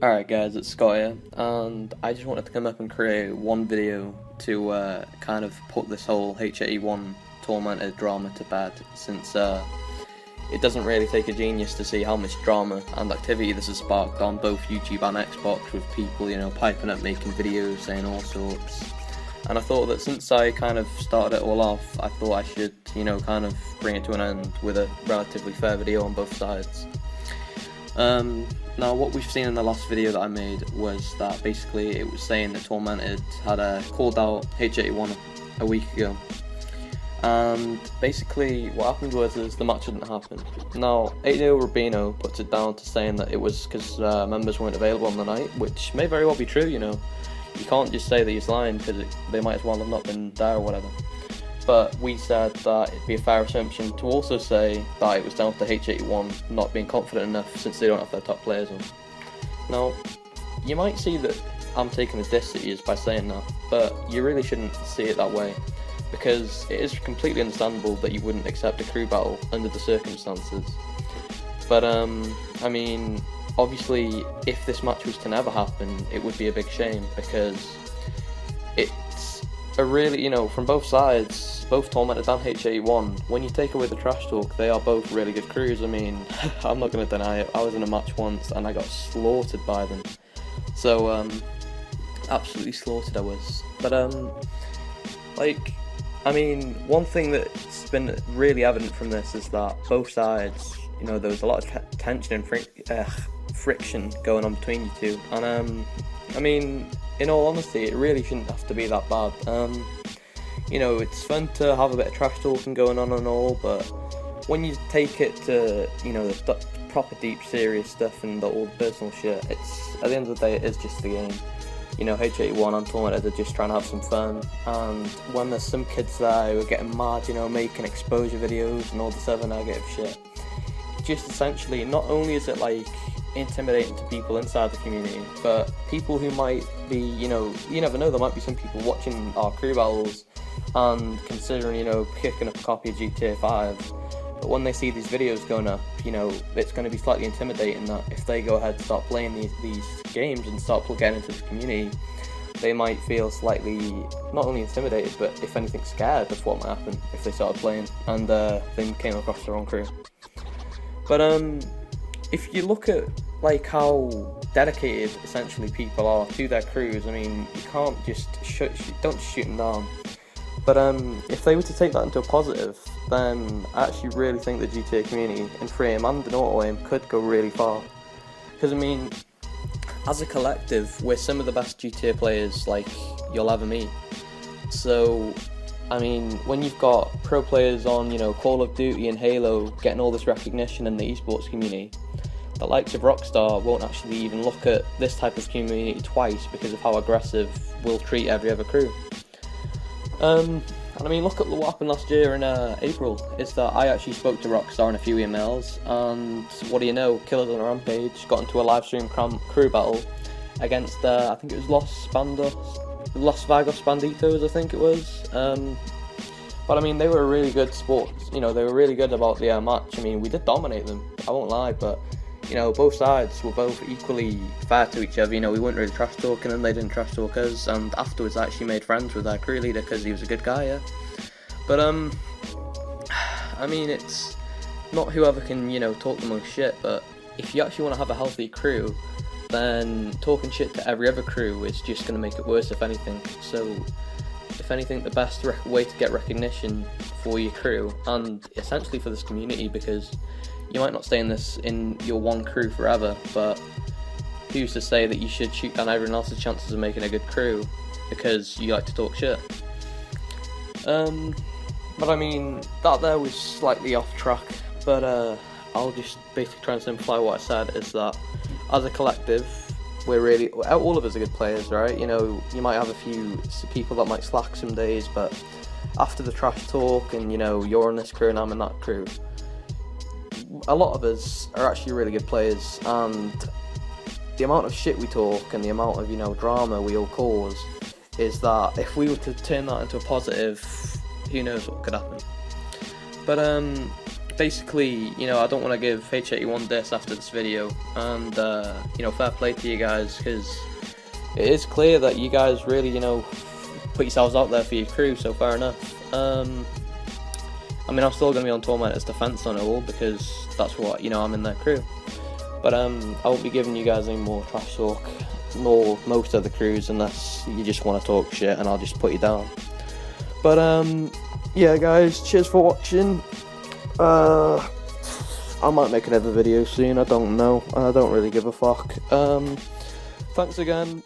Alright guys, it's Scott here, and I just wanted to come up and create one video to kind of put this whole HA81 Tormented drama to bed, since it doesn't really take a genius to see how much drama and activity this has sparked on both YouTube and Xbox, with people, piping up, making videos, saying all sorts. And I thought that since I kind of started it all off, I thought I should, kind of bring it to an end with a relatively fair video on both sides. Now, what we've seen in the last video that I made was that basically it was saying that Tormented had called out HA81 a week ago, and basically what happened was the match didn't happen. Now, 80 Rubino puts it down to saying that it was because members weren't available on the night, which may very well be true. You can't just say that he's lying, because they might as well have not been there or whatever. But we said that it'd be a fair assumption to also say that it was down to HA81 not being confident enough, since they don't have their top players on. Now, you might see that I'm taking a diss at you by saying that, but you really shouldn't see it that way, because it is completely understandable that you wouldn't accept a crew battle under the circumstances. But I mean, obviously, if this match was to never happen, it would be a big shame, because it's a really, from both sides, both Tormented and HA81, when you take away the trash talk, they are both really good crews. I mean, I'm not going to deny it, I was in a match once and I got slaughtered by them. So, absolutely slaughtered I was. But, I mean, one thing that's been really evident from this is that both sides, there was a lot of tension and friction going on between you two. And, I mean, in all honesty, it really shouldn't have to be that bad. It's fun to have a bit of trash talking going on and all, but when you take it to, the proper deep serious stuff and all the personal shit, it's, at the end of the day, it is just the game. HA81 and Tormented are just trying to have some fun, and when there's some kids there who are getting mad, making exposure videos and all this other negative shit, just essentially, not only is it intimidating to people inside the community, but people who might be, you never know, there might be some people watching our crew battles and considering, picking up a copy of GTA 5, but when they see these videos going up, it's going to be slightly intimidating that if they go ahead and start playing these games and start getting into the community, they might feel slightly, not only intimidated, but if anything scared of what might happen if they started playing and they came across their own crew. But if you look at how dedicated essentially people are to their crews, I mean, you can't just don't shoot them down. But if they were to take that into a positive, then I actually really think the GTA community in free aim and in auto aim could go really far. Because I mean, as a collective, we're some of the best GTA players you'll ever meet. So I mean, when you've got pro players on, Call of Duty and Halo getting all this recognition in the esports community, the likes of Rockstar won't actually even look at this type of community twice because of how aggressive we'll treat every other crew. And I mean, look at what happened last year in April, is that I actually spoke to Rockstar in a few emails, and what do you know, Killers on a Rampage got into a live stream crew battle against, I think it was Los Vagos Banditos, I think it was. But I mean, they were really good sports, they were really good about the match. I mean, we did dominate them, I won't lie, but both sides were both equally fair to each other. We weren't really trash talking them, they didn't trash talk us, and afterwards I actually made friends with our crew leader because he was a good guy, yeah. But I mean, it's not whoever can, talk the most shit, but if you actually want to have a healthy crew, then talking shit to every other crew is just going to make it worse, if anything. So, if anything, the best way to get recognition for your crew, and essentially for this community, because you might not stay in your one crew forever, but who's to say that you should shoot down everyone else's chances of making a good crew because you like to talk shit? But I mean, that there was slightly off track, but I'll just basically try and simplify what I said, is that as a collective, we're really, all of us are good players, right? You might have a few people that might slack some days, but after the trash talk and, you're on this crew and I'm in that crew, a lot of us are actually really good players, and the amount of shit we talk and the amount of, drama we all cause is that if we were to turn that into a positive, who knows what could happen. But basically, you know, I don't want to give H81 this after this video, and you know, fair play to you guys, because it is clear that you guys really, you know, put yourselves out there for your crew, so fair enough. I mean, I'm still going to be on Tormented defense on it all, because that's what, you know, I'm in their crew. But I won't be giving you guys any more trash talk, nor most of the crews, unless you just want to talk shit, and I'll just put you down. But yeah guys, cheers for watching. I might make another video soon, I don't know, I don't really give a fuck. Thanks again.